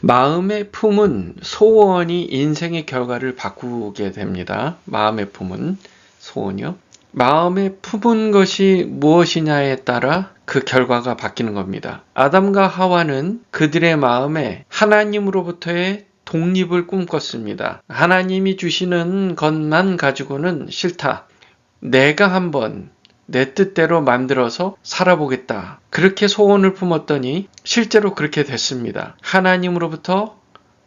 마음의 품은 소원이 인생의 결과를 바꾸게 됩니다. 마음의 품은 소원이요. 마음에 품은 것이 무엇이냐에 따라 그 결과가 바뀌는 겁니다. 아담과 하와는 그들의 마음에 하나님으로부터의 독립을 꿈꿨습니다. 하나님이 주시는 것만 가지고는 싫다. 내가 한번 내 뜻대로 만들어서 살아보겠다. 그렇게 소원을 품었더니 실제로 그렇게 됐습니다. 하나님으로부터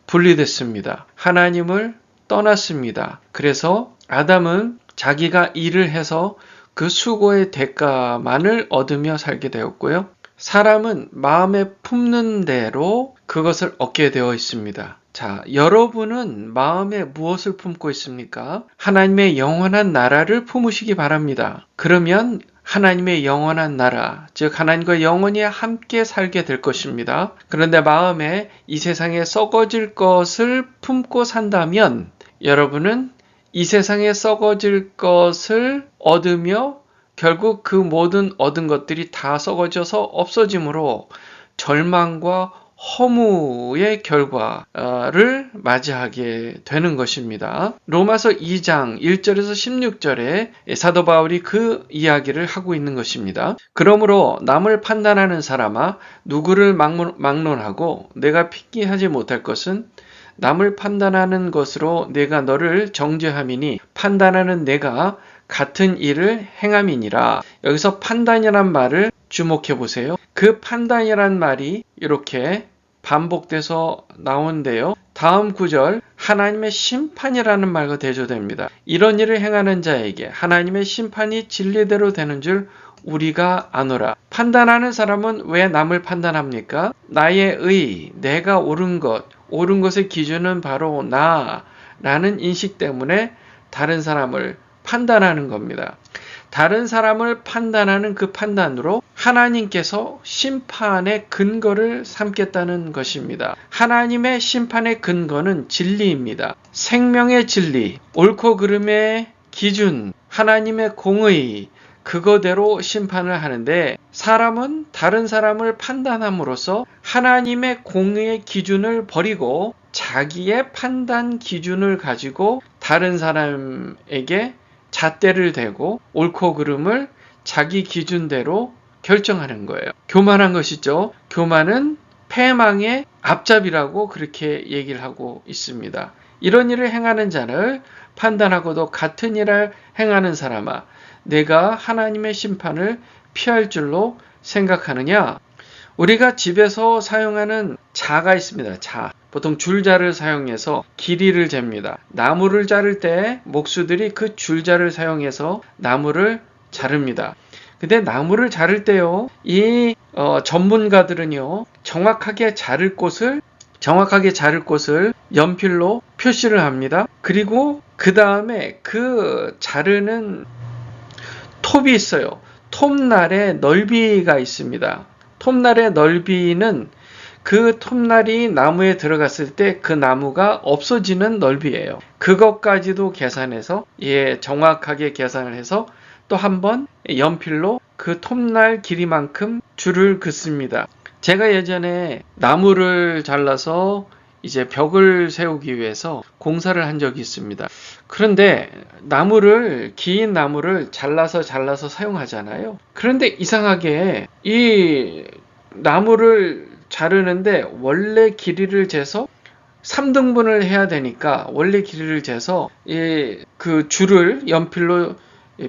분리됐습니다. 하나님을 떠났습니다. 그래서 아담은 자기가 일을 해서 그 수고의 대가만을 얻으며 살게 되었고요. 사람은 마음에 품는 대로 그것을 얻게 되어 있습니다. 자, 여러분은 마음에 무엇을 품고 있습니까? 하나님의 영원한 나라를 품으시기 바랍니다. 그러면 하나님의 영원한 나라, 즉 하나님과 영원히 함께 살게 될 것입니다. 그런데 마음에 이 세상에 썩어질 것을 품고 산다면 여러분은 이 세상에 썩어질 것을 얻으며 결국 그 모든 얻은 것들이 다 썩어져서 없어짐으로 절망과 허무의 결과를 맞이하게 되는 것입니다. 로마서 2장 1절에서 16절에 사도 바울이 그 이야기를 하고 있는 것입니다. 그러므로 남을 판단하는 사람아 누구를 막론하고 내가 핏기하지 못할 것은 남을 판단하는 것으로 내가 너를 정죄함이니 판단하는 내가 같은 일을 행함이니라. 여기서 판단이란 말을 주목해 보세요. 그 판단이란 말이 이렇게 반복돼서 나오는데요. 다음 구절 하나님의 심판이라는 말과 대조됩니다. 이런 일을 행하는 자에게 하나님의 심판이 진리대로 되는 줄 우리가 아노라. 판단하는 사람은 왜 남을 판단합니까? 나의 의, 내가 옳은 것의 기준은 바로 나라는 인식 때문에 다른 사람을 판단하는 겁니다. 다른 사람을 판단하는 그 판단으로 하나님께서 심판의 근거를 삼겠다는 것입니다. 하나님의 심판의 근거는 진리입니다. 생명의 진리, 옳고 그름의 기준, 하나님의 공의, 그거대로 심판을 하는데 사람은 다른 사람을 판단함으로써 하나님의 공의의 기준을 버리고 자기의 판단 기준을 가지고 다른 사람에게 잣대를 대고 옳고 그름을 자기 기준대로 결정하는 거예요. 교만한 것이죠. 교만은 패망의 앞잡이라고 그렇게 얘기를 하고 있습니다. 이런 일을 행하는 자를 판단하고도 같은 일을 행하는 사람아 내가 하나님의 심판을 피할 줄로 생각하느냐? 우리가 집에서 사용하는 자가 있습니다. 자. 보통 줄자를 사용해서 길이를 잽니다. 나무를 자를 때 목수들이 그 줄자를 사용해서 나무를 자릅니다. 근데 나무를 자를 때요, 이 전문가들은요, 정확하게 자를 곳을 연필로 표시를 합니다. 그리고 그 다음에 그 자르는 톱이 있어요. 톱날의 넓이가 있습니다. 톱날의 넓이는 그 톱날이 나무에 들어갔을 때 그 나무가 없어지는 넓이에요. 그것까지도 계산해서 정확하게 계산을 해서 또 한 번 연필로 그 톱날 길이만큼 줄을 긋습니다. 제가 예전에 나무를 잘라서 이제 벽을 세우기 위해서 공사를 한 적이 있습니다. 그런데 긴 나무를 잘라서 사용하잖아요. 그런데 이상하게 이 나무를 자르는데 원래 길이를 재서 3등분을 해야 되니까 원래 길이를 재서 그 줄을 연필로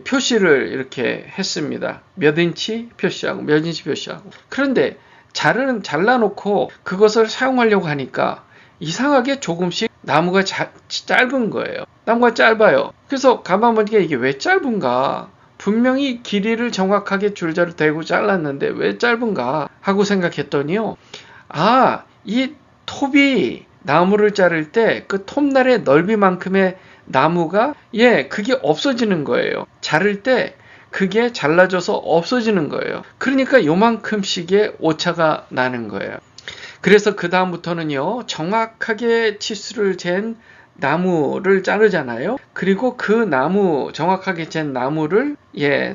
표시를 이렇게 했습니다. 몇 인치 표시하고 몇 인치 표시하고. 그런데 잘라놓고 그것을 사용하려고 하니까 이상하게 조금씩 나무가 짧은 거예요. 나무가 짧아요. 그래서 가만 보니까 이게 왜 짧은가? 분명히 길이를 정확하게 줄자로 대고 잘랐는데 왜 짧은가 하고 생각했더니요. 이 톱이 나무를 자를 때 그 톱날의 넓이만큼의 나무가 그게 없어지는 거예요. 자를 때 그게 잘라져서 없어지는 거예요. 그러니까 요만큼씩의 오차가 나는 거예요. 그래서 그 다음부터는요. 정확하게 치수를 잰 나무를 자르잖아요. 그리고 그 정확하게 잰 나무를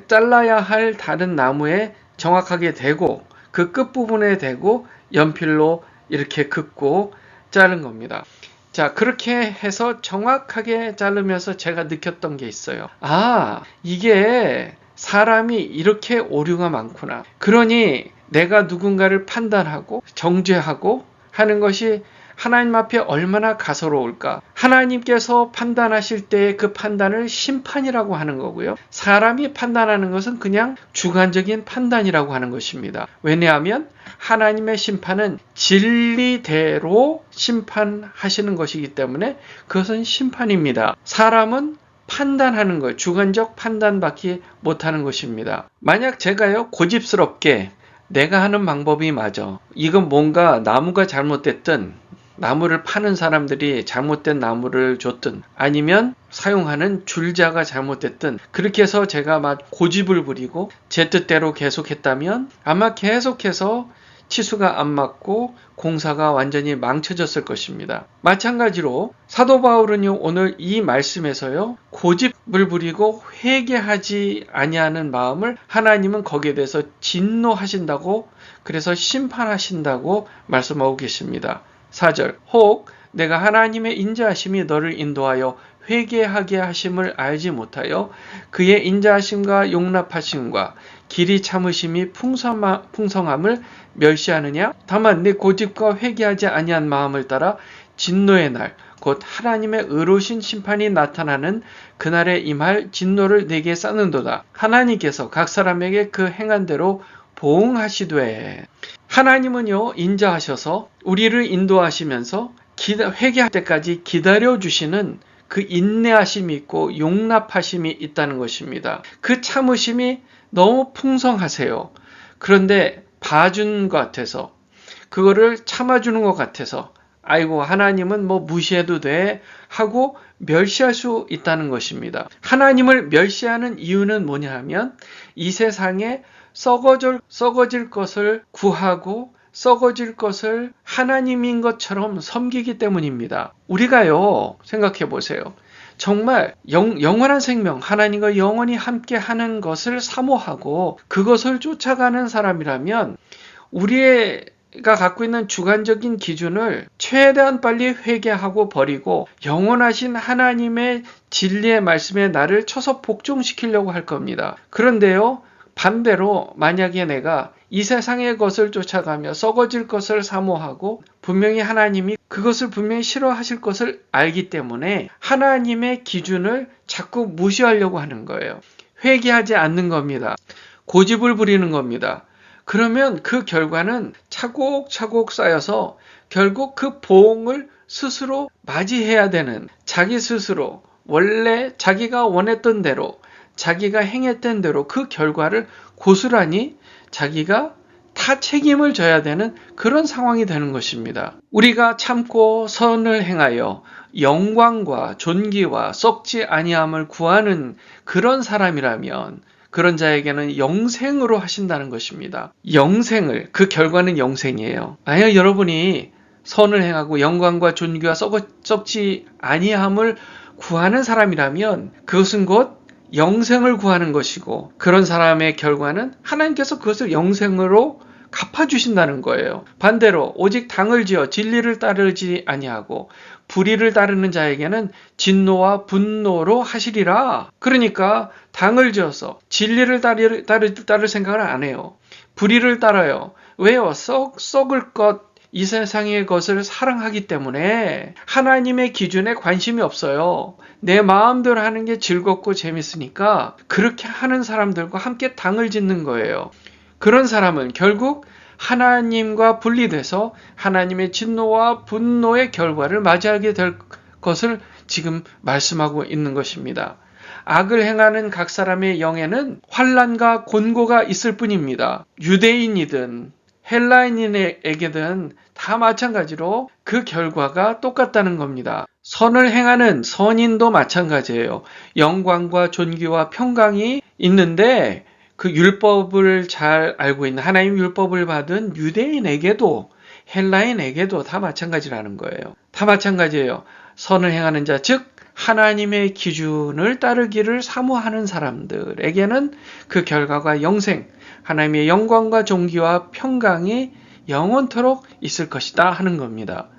잘라야 할 다른 나무에 정확하게 대고 그 끝부분에 대고 연필로 이렇게 긋고 자른 겁니다. 자, 그렇게 해서 정확하게 자르면서 제가 느꼈던 게 있어요. 아, 이게 사람이 이렇게 오류가 많구나. 그러니 내가 누군가를 판단하고 정죄하고 하는 것이 하나님 앞에 얼마나 가소로울까. 하나님께서 판단하실 때의 그 판단을 심판이라고 하는 거고요. 사람이 판단하는 것은 그냥 주관적인 판단이라고 하는 것입니다. 왜냐하면 하나님의 심판은 진리대로 심판하시는 것이기 때문에 그것은 심판입니다. 사람은 판단하는 것, 주관적 판단밖에 못하는 것입니다. 만약 제가요, 고집스럽게 내가 하는 방법이 맞아. 이건 뭔가 나무가 잘못됐든 나무를 파는 사람들이 잘못된 나무를 줬든 아니면 사용하는 줄자가 잘못됐든 그렇게 해서 제가 막 고집을 부리고 제 뜻대로 계속했다면 아마 계속해서 치수가 안 맞고 공사가 완전히 망쳐졌을 것입니다. 마찬가지로 사도 바울은요, 오늘 이 말씀에서요, 고집을 부리고 회개하지 아니하는 마음을 하나님은 거기에 대해서 진노하신다고, 그래서 심판하신다고 말씀하고 계십니다. 4절, 혹 내가 하나님의 인자하심이 너를 인도하여 회개하게 하심을 알지 못하여 그의 인자하심과 용납하심과 길이 참으심이 풍성함을 멸시하느냐? 다만 내 고집과 회개하지 아니한 마음을 따라 진노의 날, 곧 하나님의 의로우신 심판이 나타나는 그날에 임할 진노를 내게 쌓는도다. 하나님께서 각 사람에게 그 행한 대로 보응하시되. 하나님은요, 인자하셔서 우리를 인도하시면서 회개할 때까지 기다려주시는 그 인내하심이 있고 용납하심이 있다는 것입니다. 그 참으심이 너무 풍성하세요. 그런데 봐준 것 같아서, 그거를 참아주는 것 같아서, 아이고 하나님은 뭐 무시해도 돼 하고 멸시할 수 있다는 것입니다. 하나님을 멸시하는 이유는 뭐냐 하면 이 세상에 썩어질 것을 구하고 썩어질 것을 하나님인 것처럼 섬기기 때문입니다. 우리가요, 생각해 보세요. 정말 영원한 생명, 하나님과 영원히 함께하는 것을 사모하고 그것을 쫓아가는 사람이라면 우리가 갖고 있는 주관적인 기준을 최대한 빨리 회개하고 버리고 영원하신 하나님의 진리의 말씀에 나를 쳐서 복종시키려고 할 겁니다. 그런데요, 반대로 만약에 내가 이 세상의 것을 쫓아가며 썩어질 것을 사모하고 분명히 하나님이 그것을 분명히 싫어하실 것을 알기 때문에 하나님의 기준을 자꾸 무시하려고 하는 거예요. 회개하지 않는 겁니다. 고집을 부리는 겁니다. 그러면 그 결과는 차곡차곡 쌓여서 결국 그 보응을 스스로 맞이해야 되는, 자기 스스로 원래 자기가 원했던 대로 자기가 행했던 대로 그 결과를 고스란히 자기가 다 책임을 져야 되는 그런 상황이 되는 것입니다. 우리가 참고 선을 행하여 영광과 존귀와 썩지 아니함을 구하는 그런 사람이라면 그런 자에게는 영생으로 하신다는 것입니다. 영생을, 그 결과는 영생이에요. 만약 여러분이 선을 행하고 영광과 존귀와 썩지 아니함을 구하는 사람이라면 그것은 곧 영생을 구하는 것이고 그런 사람의 결과는 하나님께서 그것을 영생으로 갚아주신다는 거예요. 반대로 오직 당을 지어 진리를 따르지 아니하고 불의를 따르는 자에게는 진노와 분노로 하시리라. 그러니까 당을 지어서 진리를 따를 생각을 안 해요. 불의를 따라요. 왜요? 썩을 것, 이 세상의 것을 사랑하기 때문에 하나님의 기준에 관심이 없어요. 내 마음대로 하는 게 즐겁고 재밌으니까 그렇게 하는 사람들과 함께 당을 짓는 거예요. 그런 사람은 결국 하나님과 분리돼서 하나님의 진노와 분노의 결과를 맞이하게 될 것을 지금 말씀하고 있는 것입니다. 악을 행하는 각 사람의 영에는 환난과 곤고가 있을 뿐입니다. 유대인이든 헬라인에게든 다 마찬가지로 그 결과가 똑같다는 겁니다. 선을 행하는 선인도 마찬가지예요. 영광과 존귀와 평강이 있는데 그 율법을 잘 알고 있는 하나님 율법을 받은 유대인에게도 헬라인에게도 다 마찬가지라는 거예요. 다 마찬가지예요. 선을 행하는 자, 즉 하나님의 기준을 따르기를 사모하는 사람들에게는 그 결과가 영생, 하나님의 영광과 존귀와 평강이 영원토록 있을 것이다 하는 겁니다.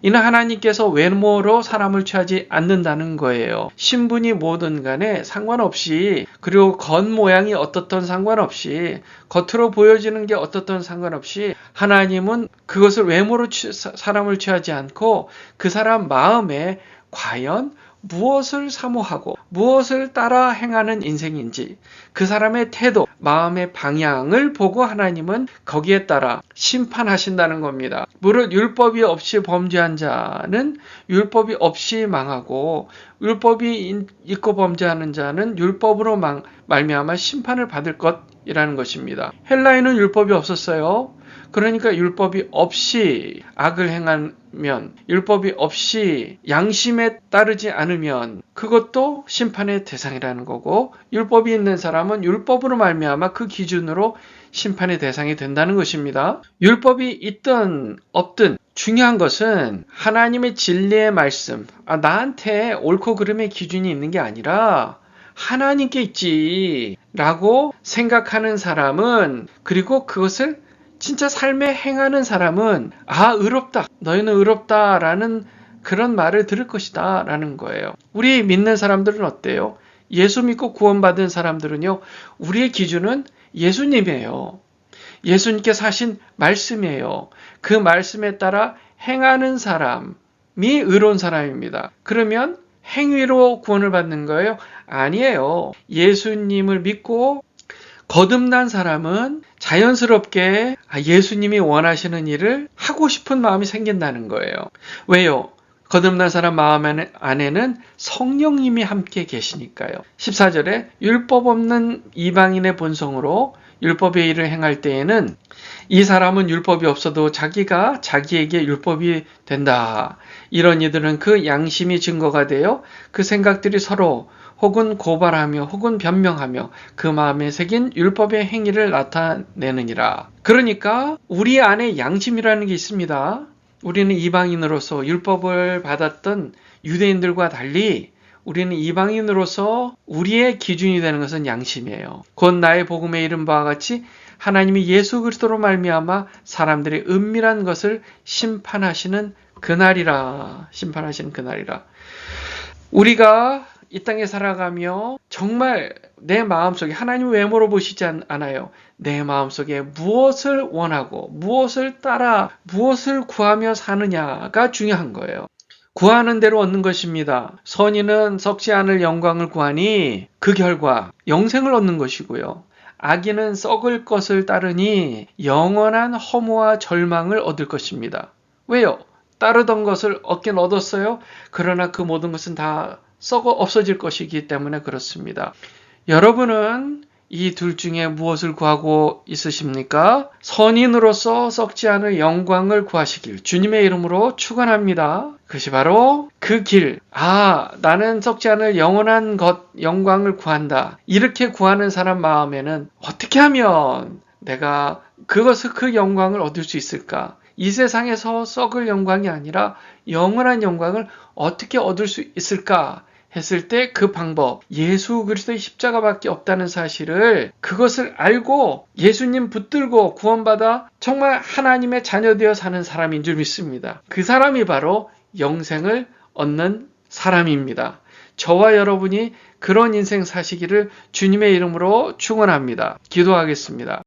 이는 하나님께서 외모로 사람을 취하지 않는다는 거예요. 신분이 뭐든 간에 상관없이, 그리고 겉모양이 어떻든 상관없이, 겉으로 보여지는 게 어떻든 상관없이 하나님은 그것을 외모로 사람을 취하지 않고 그 사람 마음에 과연 무엇을 사모하고 무엇을 따라 행하는 인생인지 그 사람의 태도, 마음의 방향을 보고 하나님은 거기에 따라 심판하신다는 겁니다. 무릇 율법이 없이 범죄한 자는 율법이 없이 망하고 율법이 있고 범죄하는 자는 율법으로 말미암아 심판을 받을 것이라는 것입니다. 헬라에는 율법이 없었어요. 그러니까 율법이 없이 악을 행하면, 율법이 없이 양심에 따르지 않으면 그것도 심판의 대상이라는 거고, 율법이 있는 사람은 율법으로 말미암아 그 기준으로 심판의 대상이 된다는 것입니다. 율법이 있든 없든 중요한 것은 하나님의 진리의 말씀, 나한테 옳고 그름의 기준이 있는 게 아니라 하나님께 있지 라고 생각하는 사람은, 그리고 그것을 진짜 삶에 행하는 사람은 의롭다, 너희는 의롭다 라는 그런 말을 들을 것이다 라는 거예요. 우리 믿는 사람들은 어때요? 예수 믿고 구원받은 사람들은요, 우리의 기준은 예수님이에요. 예수님께서 하신 말씀이에요. 그 말씀에 따라 행하는 사람이 의로운 사람입니다. 그러면 행위로 구원을 받는 거예요? 아니에요. 예수님을 믿고 거듭난 사람은 자연스럽게 예수님이 원하시는 일을 하고 싶은 마음이 생긴다는 거예요. 왜요? 거듭난 사람 마음 안에는 성령님이 함께 계시니까요. 14절에 율법 없는 이방인의 본성으로 율법의 일을 행할 때에는 이 사람은 율법이 없어도 자기가 자기에게 율법이 된다. 이런 이들은 그 양심이 증거가 되어 그 생각들이 서로 혹은 고발하며 혹은 변명하며 그 마음에 새긴 율법의 행위를 나타내느니라. 그러니까 우리 안에 양심이라는 게 있습니다. 우리는 이방인으로서 율법을 받았던 유대인들과 달리 우리는 이방인으로서 우리의 기준이 되는 것은 양심이에요. 곧 나의 복음에 이른 바와 같이 하나님이 예수 그리스도로 말미암아 사람들의 은밀한 것을 심판하시는 그날이라. 심판하시는 그날이라. 우리가 이 땅에 살아가며 정말 내 마음속에 하나님 외모로 보시지 않아요. 내 마음속에 무엇을 원하고 무엇을 따라 무엇을 구하며 사느냐가 중요한 거예요. 구하는 대로 얻는 것입니다. 선인은 썩지 않을 영광을 구하니 그 결과 영생을 얻는 것이고요. 악인은 썩을 것을 따르니 영원한 허무와 절망을 얻을 것입니다. 왜요? 따르던 것을 얻긴 얻었어요. 그러나 그 모든 것은 다 썩어 없어질 것이기 때문에 그렇습니다. 여러분은 이 둘 중에 무엇을 구하고 있으십니까? 선인으로서 썩지 않을 영광을 구하시길 주님의 이름으로 축원합니다. 그것이 바로 그 길. 나는 썩지 않을 영원한 것, 영광을 구한다. 이렇게 구하는 사람 마음에는 어떻게 하면 내가 그 영광을 얻을 수 있을까? 이 세상에서 썩을 영광이 아니라 영원한 영광을 어떻게 얻을 수 있을까 했을 때 그 방법, 예수 그리스도의 십자가밖에 없다는 사실을, 그것을 알고 예수님 붙들고 구원받아 정말 하나님의 자녀되어 사는 사람인 줄 믿습니다. 그 사람이 바로 영생을 얻는 사람입니다. 저와 여러분이 그런 인생 사시기를 주님의 이름으로 축원합니다. 기도하겠습니다.